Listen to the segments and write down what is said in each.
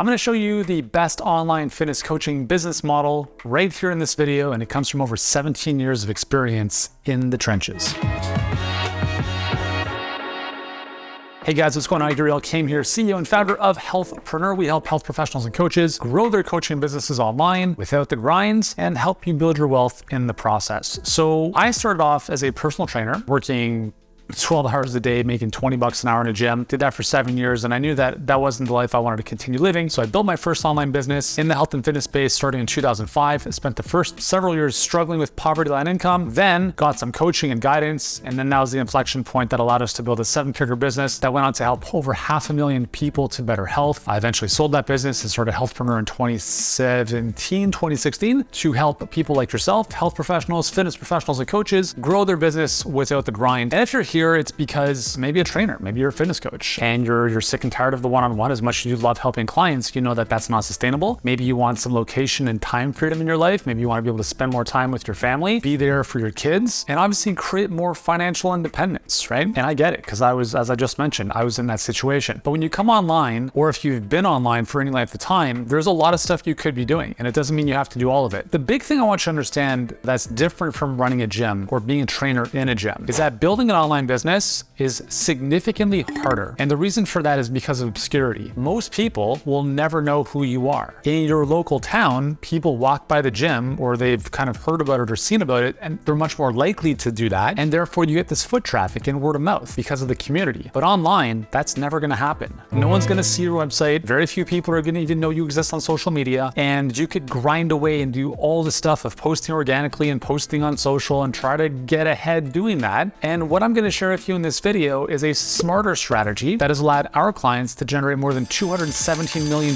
I'm going to show you the best online fitness coaching business model right here in this video, and it comes from over 17 years of experience in the trenches. Hey guys, what's going on? Adriel Came here, CEO and founder of Healthpreneur. We help health professionals and coaches grow their coaching businesses online without the grinds and help you build your wealth in the process. So I started off as a personal trainer working 12 hours a day, making 20 bucks an hour in a gym. Did that for 7 years. And I knew that that wasn't the life I wanted to continue living. So I built my first online business in the health and fitness space starting in 2005. I spent the first several years struggling with poverty line income, then got some coaching and guidance. And then that was the inflection point that allowed us to build a 7-figure business that went on to help over 500,000 people to better health. I eventually sold that business and started Healthpreneur in 2016 to help people like yourself, health professionals, fitness professionals, and coaches grow their business without the grind. And if you're here, it's because maybe a trainer, maybe you're a fitness coach, and you're sick and tired of the one-on-one. As much as you love helping clients, you know that that's not sustainable. Maybe you want some location and time freedom in your life. Maybe you want to be able to spend more time with your family, be there for your kids, and obviously create more financial independence, right? And I get it, because as I just mentioned, I was in that situation. But when you come online, or if you've been online for any length of time, there's a lot of stuff you could be doing, and it doesn't mean you have to do all of it. The big thing I want you to understand that's different from running a gym or being a trainer in a gym is that building an online business is significantly harder. And the reason for that is because of obscurity. Most people will never know who you are. In your local town, people walk by the gym or they've kind of heard about it or seen about it, and they're much more likely to do that. And therefore you get this foot traffic and word of mouth because of the community. But online, that's never gonna happen. No one's gonna see your website. Very few people are gonna even know you exist on social media. And you could grind away and do all the stuff of posting organically and posting on social and try to get ahead doing that. And what I'm gonna share with you in this video is a smarter strategy that has allowed our clients to generate more than $217 million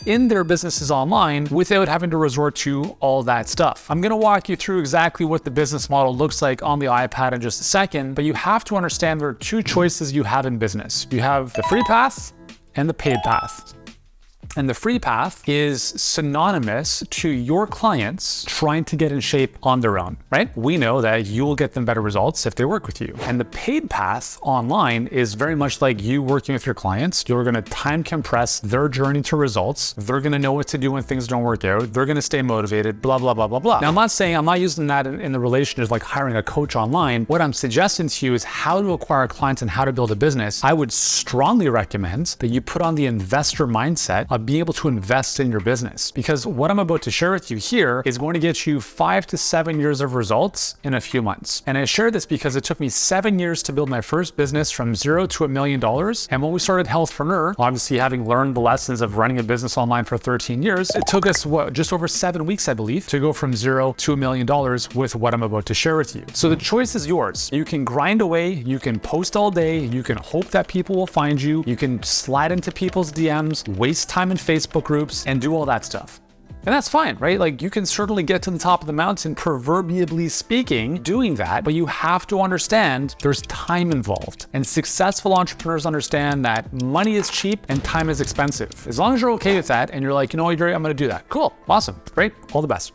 in their businesses online without having to resort to all that stuff. I'm gonna walk you through exactly what the business model looks like on the iPad in just a second, but you have to understand there are two choices you have in business. You have the free path and the paid path. And the free path is synonymous to your clients trying to get in shape on their own, right? We know that you will get them better results if they work with you. And the paid path online is very much like you working with your clients. You're gonna time compress their journey to results. They're gonna know what to do when things don't work out. They're gonna stay motivated, blah, blah, blah, blah, blah. Now, I'm not using that in the relation of like hiring a coach online. What I'm suggesting to you is how to acquire clients and how to build a business. I would strongly recommend that you put on the investor mindset of being able to invest in your business, because what I'm about to share with you here is going to get you 5 to 7 years of results in a few months. And I share this because it took me 7 years to build my first business from $0 to $1 million. And when we started Healthpreneur, obviously having learned the lessons of running a business online for 13 years, it took us just over 7 weeks, I believe, to go from $0 to $1 million with what I'm about to share with you. So the choice is yours. You can grind away, you can post all day, you can hope that people will find you, you can slide into people's DMs, waste time in Facebook groups, and do all that stuff. And that's fine, right? Like, you can certainly get to the top of the mountain, proverbially speaking, doing that, but you have to understand there's time involved. And successful entrepreneurs understand that money is cheap and time is expensive. As long as you're okay with that and you're like, you know, Adriel, I'm gonna do that. Cool, awesome, great, all the best.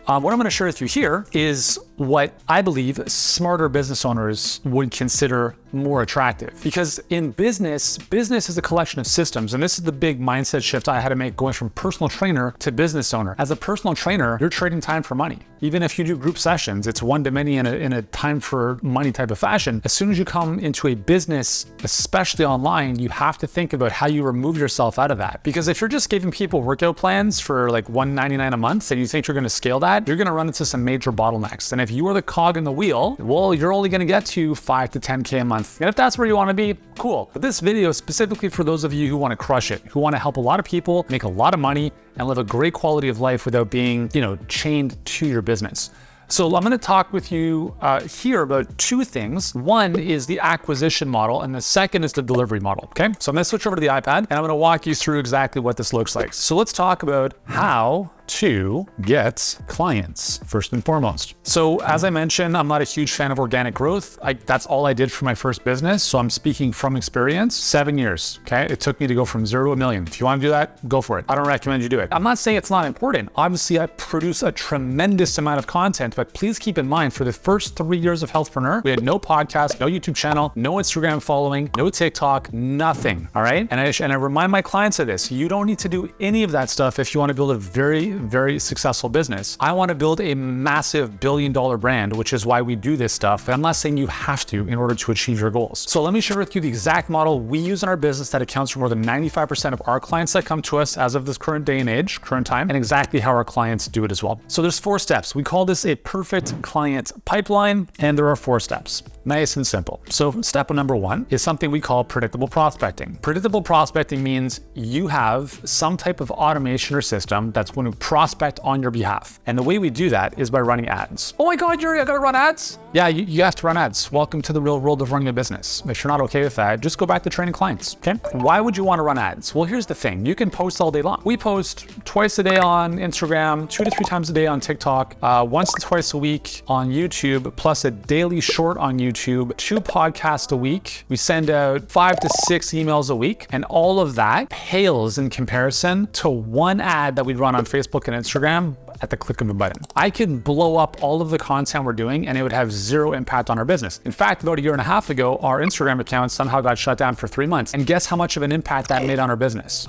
What I'm gonna share with you here is what I believe smarter business owners would consider more attractive. Because in business is a collection of systems. And this is the big mindset shift I had to make going from personal trainer to business owner. As a personal trainer, you're trading time for money. Even if you do group sessions, it's one to many in a time for money type of fashion. As soon as you come into a business, especially online, you have to think about how you remove yourself out of that. Because if you're just giving people workout plans for like $199 a month and you think you're gonna scale that, you're gonna run into some major bottlenecks. And if you are the cog in the wheel, well, you're only gonna get to 5 to 10K a month. And if that's where you wanna be, cool. But this video is specifically for those of you who wanna crush it, who wanna help a lot of people, make a lot of money, and live a great quality of life without being, chained to your business. So I'm gonna talk with you here about two things. One is the acquisition model, and the second is the delivery model, okay? So I'm gonna switch over to the iPad, and I'm gonna walk you through exactly what this looks like. So let's talk about how to get clients first and foremost. So as I mentioned, I'm not a huge fan of organic growth. That's all I did for my first business. So I'm speaking from experience, 7 years, okay? It took me to go from 0 to $1 million. If you want to do that, go for it. I don't recommend you do it. I'm not saying it's not important. Obviously, I produce a tremendous amount of content, but please keep in mind for the first 3 years of Healthpreneur, we had no podcast, no YouTube channel, no Instagram following, no TikTok, nothing, all right? And I remind my clients of this. You don't need to do any of that stuff if you want to build a very, very successful business. I want to build a massive billion-dollar brand, which is why we do this stuff. And I'm not saying you have to in order to achieve your goals. So let me share with you the exact model we use in our business that accounts for more than 95% of our clients that come to us as of this current day and age, current time, and exactly how our clients do it as well. So there's 4 steps. We call this a perfect client pipeline, and there are 4 steps. Nice and simple. So step number 1 is something we call predictable prospecting. Predictable prospecting means you have some type of automation or system that's going to prospect on your behalf. And the way we do that is by running ads. Oh my God, Yuri, I gotta run ads? Yeah, you have to run ads. Welcome to the real world of running a business. If you're not okay with that, just go back to training clients, okay? Why would you want to run ads? Well, here's the thing. You can post all day long. We post twice a day on Instagram, 2 to 3 times a day on TikTok, once to twice a week on YouTube, plus a daily short on YouTube, 2 podcasts a week. We send out 5 to 6 emails a week, and all of that pales in comparison to 1 ad that we run on Facebook and Instagram at the click of a button. I can blow up all of the content we're doing and it would have 0 impact on our business. In fact, about 1.5 years ago, our Instagram account somehow got shut down for 3 months. And guess how much of an impact that made on our business?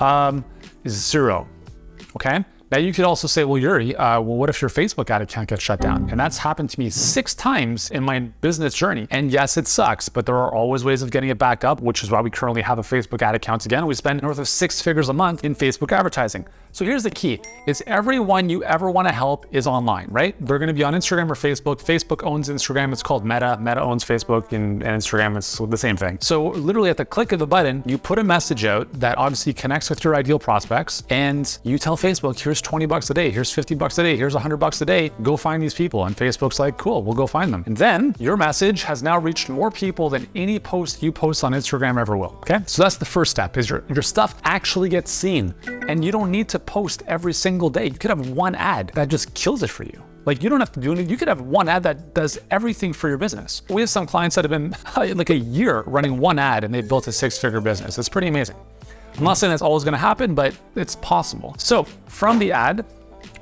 0, okay? Now you could also say, well, Yuri, what if your Facebook ad account gets shut down? And that's happened to me 6 times in my business journey. And yes, it sucks, but there are always ways of getting it back up, which is why we currently have a Facebook ad account again. We spend north of 6 figures a month in Facebook advertising. So here's the key, is everyone you ever want to help is online, right? They're going to be on Instagram or Facebook. Facebook owns Instagram. It's called Meta. Meta owns Facebook and Instagram. It's the same thing. So literally at the click of a button, you put a message out that obviously connects with your ideal prospects, and you tell Facebook, here's $20 a day, here's $50 a day, here's $100 a day, go find these people. And Facebook's like, cool, we'll go find them. And then your message has now reached more people than any post you post on Instagram ever will, okay? So that's the first step, is your stuff actually gets seen. And you don't need to post every single day. You could have 1 ad that just kills it for you. Like, you don't have to do anything. You could have 1 ad that does everything for your business. We have some clients that have been like a year running 1 ad and they've built a 6-figure business. It's pretty amazing. I'm not saying that's always going to happen, but it's possible. So from the ad,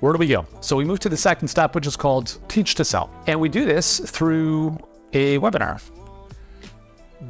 where do we go? So we move to the second step, which is called teach to sell. And we do this through a webinar.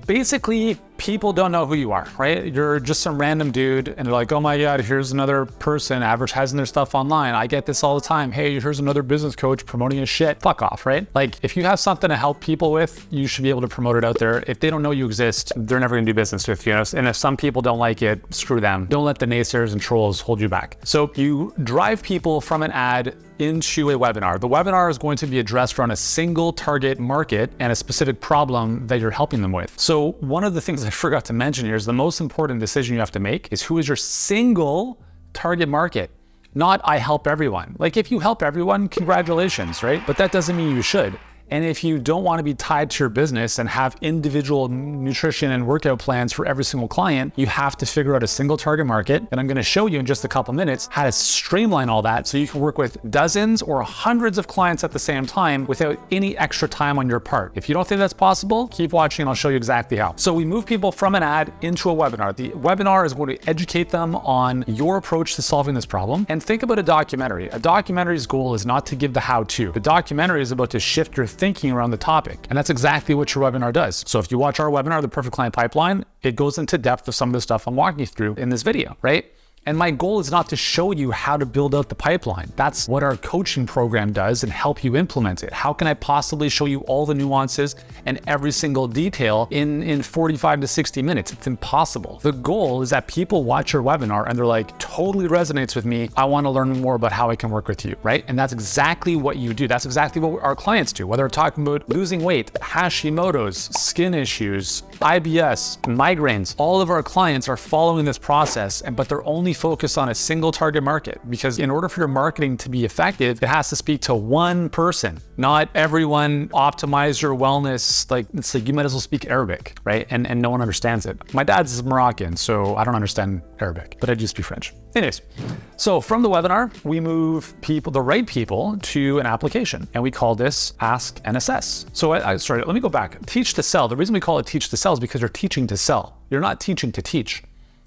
Basically, people don't know who you are, right? You're just some random dude and they're like, oh my God, here's another person advertising their stuff online. I get this all the time. Hey, here's another business coach promoting his shit. Fuck off, right? Like, if you have something to help people with, you should be able to promote it out there. If they don't know you exist, they're never gonna do business with you. And if some people don't like it, screw them. Don't let the naysayers and trolls hold you back. So you drive people from an ad into a webinar. The webinar is going to be addressed around a single target market and a specific problem that you're helping them with. So one of the things I forgot to mention here is the most important decision you have to make is who is your single target market, not I help everyone. Like, if you help everyone, congratulations, right? But that doesn't mean you should. And if you don't want to be tied to your business and have individual nutrition and workout plans for every single client, you have to figure out a single target market. And I'm going to show you in just a couple minutes how to streamline all that so you can work with dozens or hundreds of clients at the same time without any extra time on your part. If you don't think that's possible, keep watching and I'll show you exactly how. So we move people from an ad into a webinar. The webinar is going to educate them on your approach to solving this problem. And think about a documentary. A documentary's goal is not to give the how-to. The documentary is about to shift your thinking around the topic. And that's exactly what your webinar does. So if you watch our webinar, The Perfect Client Pipeline, it goes into depth of some of the stuff I'm walking you through in this video, right? And my goal is not to show you how to build out the pipeline. That's what our coaching program does and help you implement it. How can I possibly show you all the nuances and every single detail in 45 to 60 minutes? It's impossible. The goal is that people watch your webinar and they're like, totally resonates with me. I want to learn more about how I can work with you, right? And that's exactly what you do. That's exactly what our clients do, whether we're talking about losing weight, Hashimoto's, skin issues, IBS, migraines. All of our clients are following this process, but they're only only focus on a single target market, because in order for your marketing to be effective, it has to speak to one person, not everyone. Optimize your wellness. Like, it's like you might as well speak Arabic, right? And no one understands it. My dad's Moroccan, so I don't understand Arabic, but I do speak French. Anyways, so from the webinar, we move people, the right people, to an application, and we call this Ask and Assess. So sorry, let me go back. Teach to sell. The reason we call it teach to sell is because you're teaching to sell. You're not teaching to teach.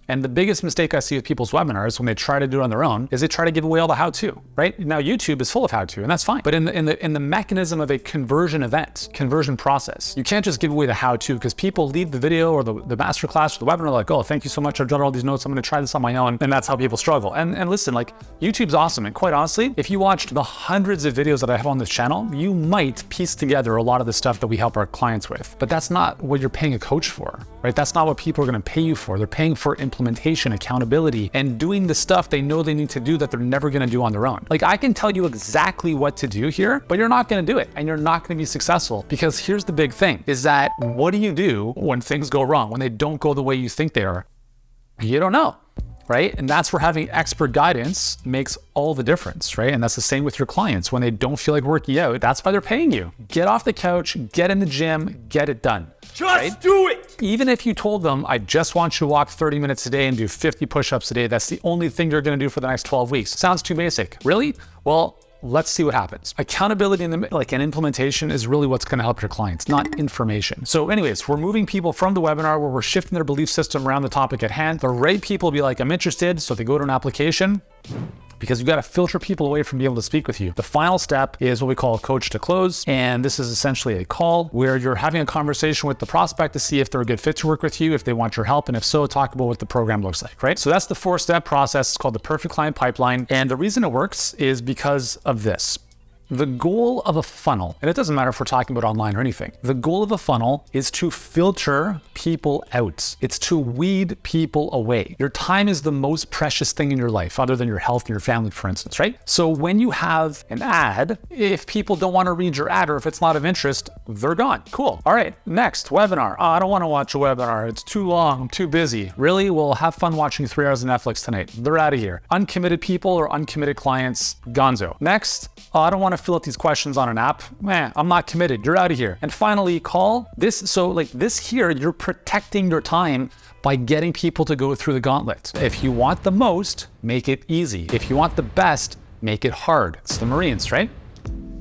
And the biggest mistake I see with people's webinars when they try to do it on their own is they try to give away all the how-to, right? Now YouTube is full of how-to, and that's fine. But in the mechanism of a conversion event, conversion process, you can't just give away the how-to, because people leave the video or the masterclass or the webinar like, oh, thank you so much, I've done all these notes, I'm gonna try this on my own. And that's how people struggle. And listen, like, YouTube's awesome. And quite honestly, if you watched the hundreds of videos that I have on this channel, you might piece together a lot of the stuff that we help our clients with. But that's not what you're paying a coach for, right? That's not what people are gonna pay you for. They're paying for implementation, accountability, and doing the stuff they know they need to do that they're never gonna do on their own. Like, I can tell you exactly what to do here, but you're not gonna do it, and you're not gonna be successful, because here's the big thing, is that what do you do when things go wrong, when they don't go the way you think they are? You don't know, right? And that's where having expert guidance makes all the difference, right? And that's the same with your clients. When they don't feel like working out, that's why they're paying you. Get off the couch, get in the gym, get it done. Just do it. Even if you told them, I just want you to walk 30 minutes a day and do 50 push-ups a day, that's the only thing you're gonna do for the next 12 weeks. Sounds too basic. Really? Well, let's see what happens. Accountability and implementation is really what's gonna help your clients, not information. So anyways, we're moving people from the webinar where we're shifting their belief system around the topic at hand. The right people will be like, I'm interested, so they go to an application, because you got to filter people away from being able to speak with you. The final step is what we call coach to close. And this is essentially a call where you're having a conversation with the prospect to see if they're a good fit to work with you, if they want your help, and if so, talk about what the program looks like, right? So that's the 4-step process. It's called the perfect client pipeline. And the reason it works is because of this. The goal of a funnel, and it doesn't matter if we're talking about online or anything, the goal of a funnel is to filter people out. It's to weed people away. Your time is the most precious thing in your life, other than your health and your family, for instance, right? So when you have an ad, if people don't want to read your ad, or if it's not of interest, they're gone. Cool. All right, next, webinar. Oh, I don't want to watch a webinar. It's too long, I'm too busy. Really? Well, have fun watching 3 hours of Netflix tonight. They're out of here. Uncommitted people or uncommitted clients, gonzo. Next, oh, I don't want to fill out these questions on an app. I'm not committed. You're out of here. And finally, call this. So like this here, you're protecting your time by getting people to go through the gauntlet. If you want the most, make it easy. If you want the best, make it hard. It's the Marines, right?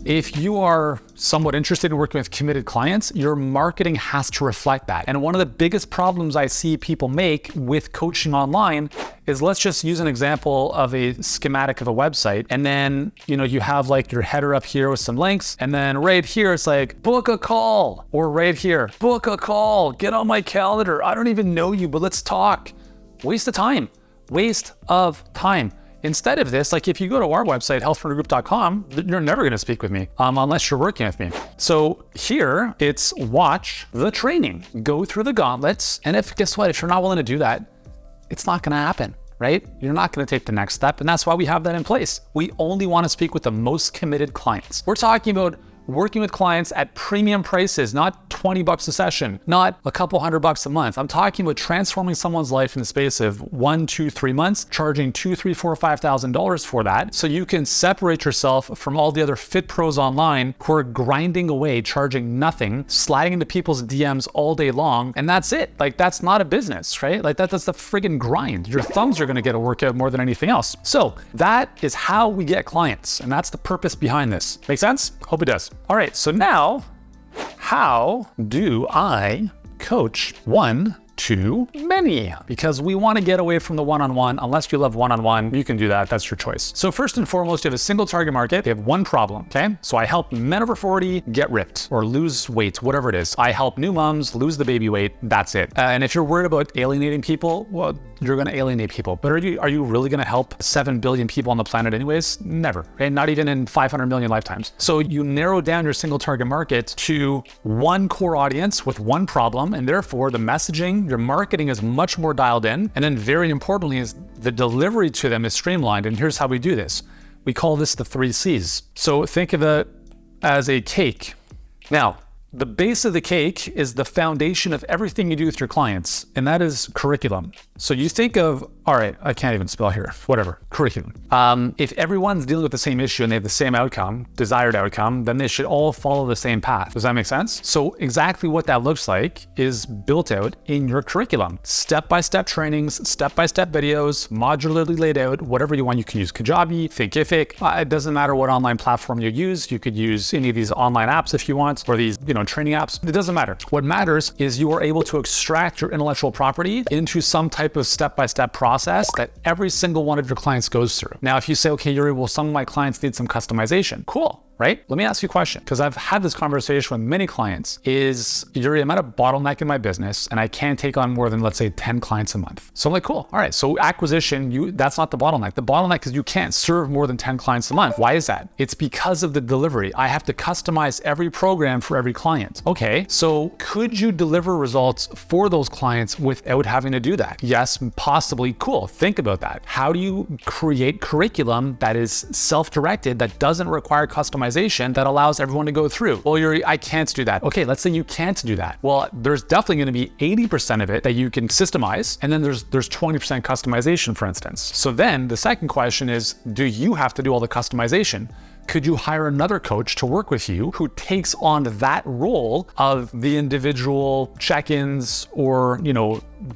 If you are somewhat interested in working with committed clients, your marketing has to reflect that. And one of the biggest problems I see people make with coaching online is, let's just use an example of a schematic of a website. And then, you have like your header up here with some links. And then right here, it's like, book a call. Or right here, book a call, get on my calendar. I don't even know you, but let's talk. Waste of time. Waste of time. Instead of this, like if you go to our website, healthpreneurgroup.com, you're never gonna speak with me unless you're working with me. So here it's watch the training, go through the gauntlets. And guess what, if you're not willing to do that, it's not gonna happen, right? You're not gonna take the next step. And that's why we have that in place. We only wanna speak with the most committed clients. We're talking about working with clients at premium prices, not $20 a session, not a couple $100 a month. I'm talking about transforming someone's life in the space of 1, 2, 3 months, charging $2,000, $3,000, $4,000, $5,000 for that. So you can separate yourself from all the other fit pros online who are grinding away, charging nothing, sliding into people's DMs all day long. And that's it. Like, that's not a business, right? Like that's the friggin' grind. Your thumbs are gonna get a workout more than anything else. So that is how we get clients. And that's the purpose behind this. Make sense? Hope it does. All right, so now, how do I coach one to many? Because we want to get away from the one-on-one. Unless you love one-on-one, you can do that. That's your choice. So first and foremost, you have a single target market. They have one problem, okay? So I help men over 40 get ripped or lose weight, whatever it is. I help new moms lose the baby weight. That's it. And if you're worried about alienating people, well, you're going to alienate people. But are you really going to help 7 billion people on the planet anyways? Never, okay? Not even in 500 million lifetimes. So you narrow down your single target market to one core audience with one problem, and therefore the messaging, your marketing is much more dialed in. And then very importantly is the delivery to them is streamlined. And here's how we do this. We call this the 3 C's. So think of it as a cake. Now, The base of the cake is the foundation of everything you do with your clients, and that is curriculum. So you think of, all right, I can't even spell here, whatever, curriculum. If everyone's dealing with the same issue and they have the same outcome, desired outcome, then they should all follow the same path. Does that make sense? So exactly what that looks like is built out in your curriculum. Step-by-step trainings, step-by-step videos, modularly laid out, whatever you want. You can use Kajabi, Thinkific. It doesn't matter what online platform you use. You could use any of these online apps if you want, or these, training apps. It doesn't matter. What matters is you are able to extract your intellectual property into some type of step-by-step process that every single one of your clients goes through. Now, if you say, okay, Yuri, well, some of my clients need some customization. Cool. Right? Let me ask you a question, because I've had this conversation with many clients, is, Yuri, I'm at a bottleneck in my business and I can't take on more than, let's say, 10 clients a month. So I'm like, cool. All right. So acquisition, that's not the bottleneck. The bottleneck is you can't serve more than 10 clients a month. Why is that? It's because of the delivery. I have to customize every program for every client. Okay. So could you deliver results for those clients without having to do that? Yes, possibly. Cool. Think about that. How do you create curriculum that is self-directed, that doesn't require customization, that allows everyone to go through? Well, Yuri, I can't do that. Okay, let's say you can't do that. Well, there's definitely going to be 80% of it that you can systemize, and then there's 20% customization, for instance. So then the second question is, do you have to do all the customization? Could you hire another coach to work with you who takes on that role of the individual check-ins or,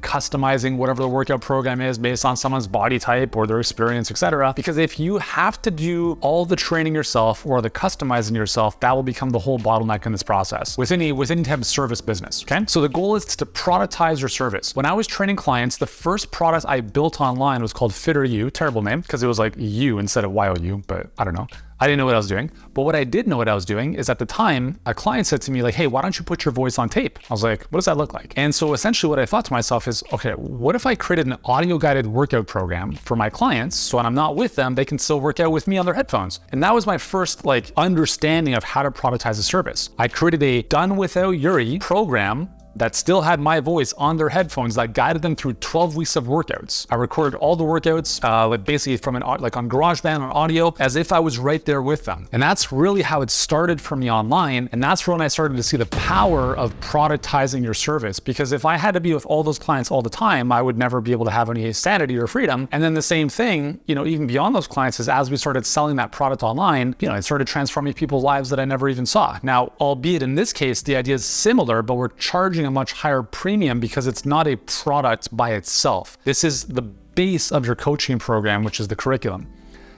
customizing whatever the workout program is based on someone's body type or their experience, etc. Because if you have to do all the training yourself or the customizing yourself, that will become the whole bottleneck in this process with any type of service business. Okay. So the goal is to productize your service. When I was training clients, the first product I built online was called Fitter You. Terrible name because it was like you instead of YOU, but I don't know. I didn't know what I was doing. But what I did know what I was doing is at the time, a client said to me like, hey, why don't you put your voice on tape? I was like, what does that look like? And so essentially what I thought to myself is, okay, what if I created an audio guided workout program for my clients? So when I'm not with them, they can still work out with me on their headphones. And that was my first understanding of how to productize a service. I created a done without Yuri program that still had my voice on their headphones that guided them through 12 weeks of workouts. I recorded all the workouts, basically from on GarageBand on audio, as if I was right there with them. And that's really how it started for me online. And that's when I started to see the power of productizing your service. Because if I had to be with all those clients all the time, I would never be able to have any sanity or freedom. And then the same thing, even beyond those clients, is as we started selling that product online, it started transforming people's lives that I never even saw. Now, albeit in this case, the idea is similar, but we're charging a much higher premium because it's not a product by itself. This is the base of your coaching program, which is the curriculum.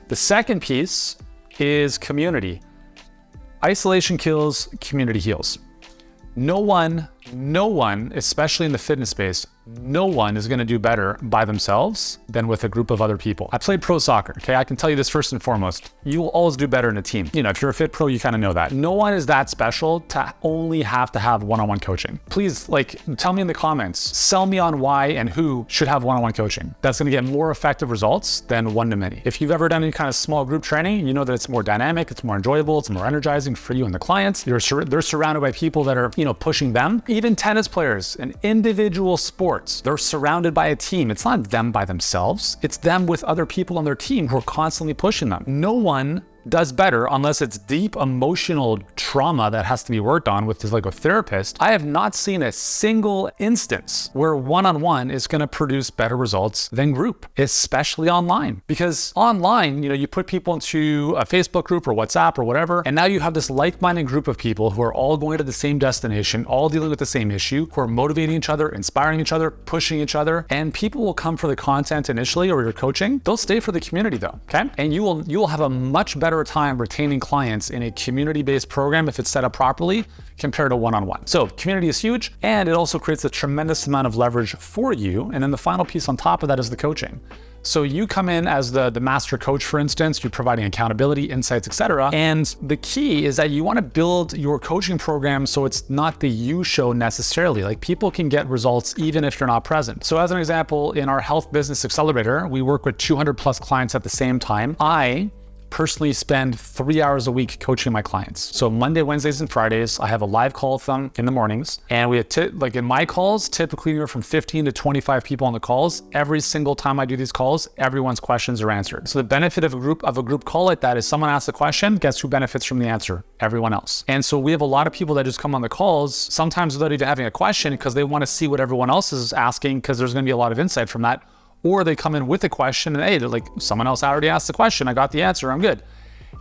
The second piece is community. Isolation kills, community heals. No one, especially in the fitness space, no one is going to do better by themselves than with a group of other people. I played pro soccer. Okay. I can tell you this first and foremost, you will always do better in a team. If you're a fit pro, you kind of know that. No one is that special to only have to have one-on-one coaching. Please tell me in the comments, sell me on why and who should have one-on-one coaching. That's going to get more effective results than one-to-many. If you've ever done any kind of small group training, you know that it's more dynamic, it's more enjoyable, it's more energizing for you and the clients. They're surrounded by people that are, pushing them. Even tennis players, an individual sport, they're surrounded by a team. It's not them by themselves. It's them with other people on their team who are constantly pushing them. No one does better unless it's deep emotional trauma that has to be worked on with a therapist. I have not seen a single instance where one-on-one is going to produce better results than group, especially online. Because online, you put people into a Facebook group or WhatsApp or whatever, and now you have this like-minded group of people who are all going to the same destination, all dealing with the same issue, who are motivating each other, inspiring each other, pushing each other, and people will come for the content initially or your coaching. They'll stay for the community though, okay? And you will have a much better time retaining clients in a community-based program if it's set up properly compared to one-on-one. So community is huge, and it also creates a tremendous amount of leverage for you. And then the final piece on top of that is the coaching. So you come in as the master coach, for instance, you're providing accountability, insights, etc. And the key is that you want to build your coaching program so it's not the you show necessarily. People can get results even if you're not present. So as an example, in our Health Business Accelerator, we work with 200 plus clients at the same time. I personally spend 3 hours a week coaching my clients. So Monday, Wednesdays, and Fridays, I have a live call with them in the mornings. And we have, like in my calls, typically anywhere from 15 to 25 people on the calls. Every single time I do these calls, everyone's questions are answered. So the benefit of a group call like that is someone asks a question, guess who benefits from the answer? Everyone else. And so we have a lot of people that just come on the calls, sometimes without even having a question, because they want to see what everyone else is asking, because there's going to be a lot of insight from that. Or they come in with a question and hey, they're like, someone else already asked the question, I got the answer, I'm good.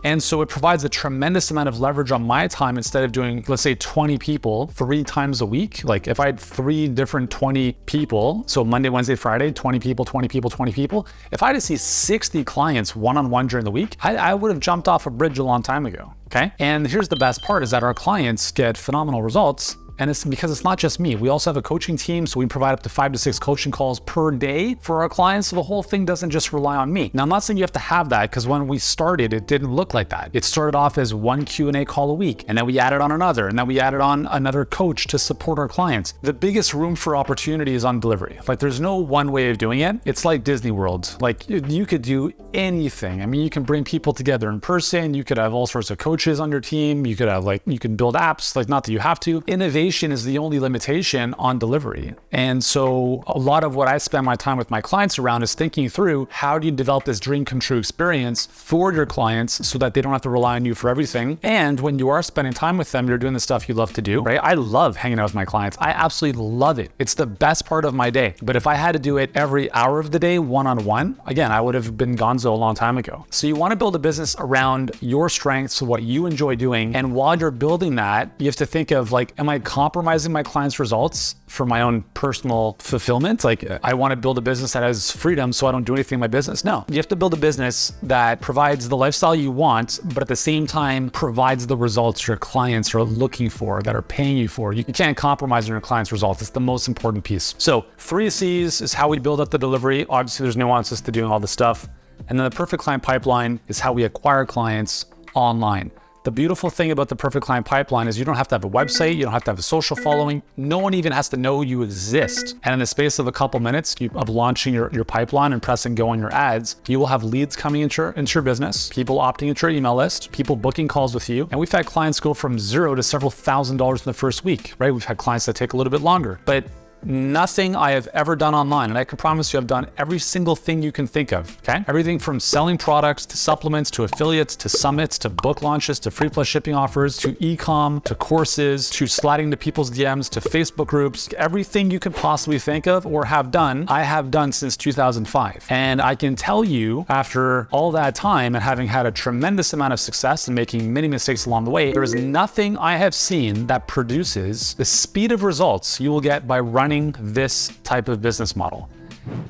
And so it provides a tremendous amount of leverage on my time instead of doing, let's say 20 people 3 times a week. Like if I had 3 different 20 people, so Monday, Wednesday, Friday, 20 people, 20 people, 20 people, if I had to see 60 clients one-on-one during the week, I would have jumped off a bridge a long time ago, okay? And here's the best part is that our clients get phenomenal results. And it's because it's not just me. We also have a coaching team, so we provide up to 5 to 6 coaching calls per day for our clients. So the whole thing doesn't just rely on me. Now, I'm not saying you have to have that, because when we started, it didn't look like that. It started off as 1 Q&A call a week, and then we added on another, and then we added on another coach to support our clients. The biggest room for opportunity is on delivery. Like there's no one way of doing it. It's like Disney World. Like you could do anything. I mean, you can bring people together in person. You could have all sorts of coaches on your team. You could have you can build apps, like not that you have to. Innovation is the only limitation on delivery. And so a lot of what I spend my time with my clients around is thinking through how do you develop this dream come true experience for your clients so that they don't have to rely on you for everything. And when you are spending time with them, you're doing the stuff you love to do, right? I love hanging out with my clients. I absolutely love it. It's the best part of my day. But if I had to do it every hour of the day, one-on-one, again, I would have been gonzo a long time ago. So you want to build a business around your strengths, what you enjoy doing. And while you're building that, you have to think of like, am I compromising my clients' results for my own personal fulfillment? Like I want to build a business that has freedom so I don't do anything in my business. No, you have to build a business that provides the lifestyle you want, but at the same time provides the results your clients are looking for, that are paying you for. You can't compromise on your clients' results. It's the most important piece. So 3 C's is how we build up the delivery. Obviously there's nuances to doing all this stuff. And then the perfect client pipeline is how we acquire clients online. The beautiful thing about the perfect client pipeline is you don't have to have a website, you don't have to have a social following. No one even has to know you exist. And in the space of a couple minutes of launching your pipeline and pressing go on your ads, you will have leads coming into your business, people opting into your email list, people booking calls with you. And we've had clients go from $0 to several $1,000s in the first week, right? We've had clients that take a little bit longer, but nothing I have ever done online, and I can promise you I've done every single thing you can think of, okay? Everything from selling products to supplements to affiliates to summits to book launches to free plus shipping offers to e-com to courses to sliding to people's DMs to Facebook groups. Everything you could possibly think of or have done, I have done since 2005. And I can tell you after all that time and having had a tremendous amount of success and making many mistakes along the way, there is nothing I have seen that produces the speed of results you will get by running this type of business model.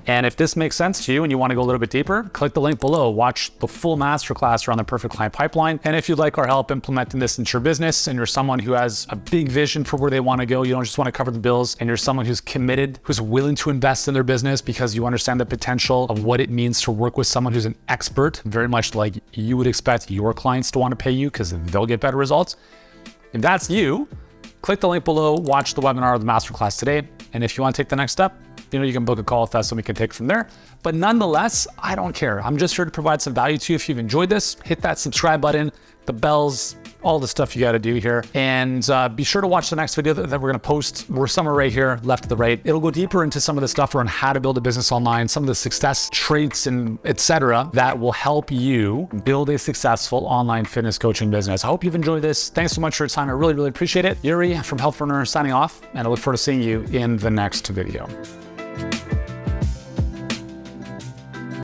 And if this makes sense to you and you want to go a little bit deeper, click the link below, watch the full masterclass around the perfect client pipeline. And if you'd like our help implementing this into your business and you're someone who has a big vision for where they want to go, you don't just want to cover the bills, and you're someone who's committed, who's willing to invest in their business because you understand the potential of what it means to work with someone who's an expert, very much like you would expect your clients to want to pay you because they'll get better results. If that's you, click the link below, watch the webinar or the masterclass today. And if you want to take the next step, you can book a call with us and we can take it from there. But nonetheless, I don't care. I'm just here to provide some value to you. If you've enjoyed this, hit that subscribe button, the bells, all the stuff you got to do here. And be sure to watch the next video that we're going to post. We're somewhere right here, left to the right. It'll go deeper into some of the stuff around how to build a business online, some of the success traits and etc. that will help you build a successful online fitness coaching business. I hope you've enjoyed this. Thanks so much for your time. I really, really appreciate it. Yuri from Healthpreneur signing off, and I look forward to seeing you in the next video.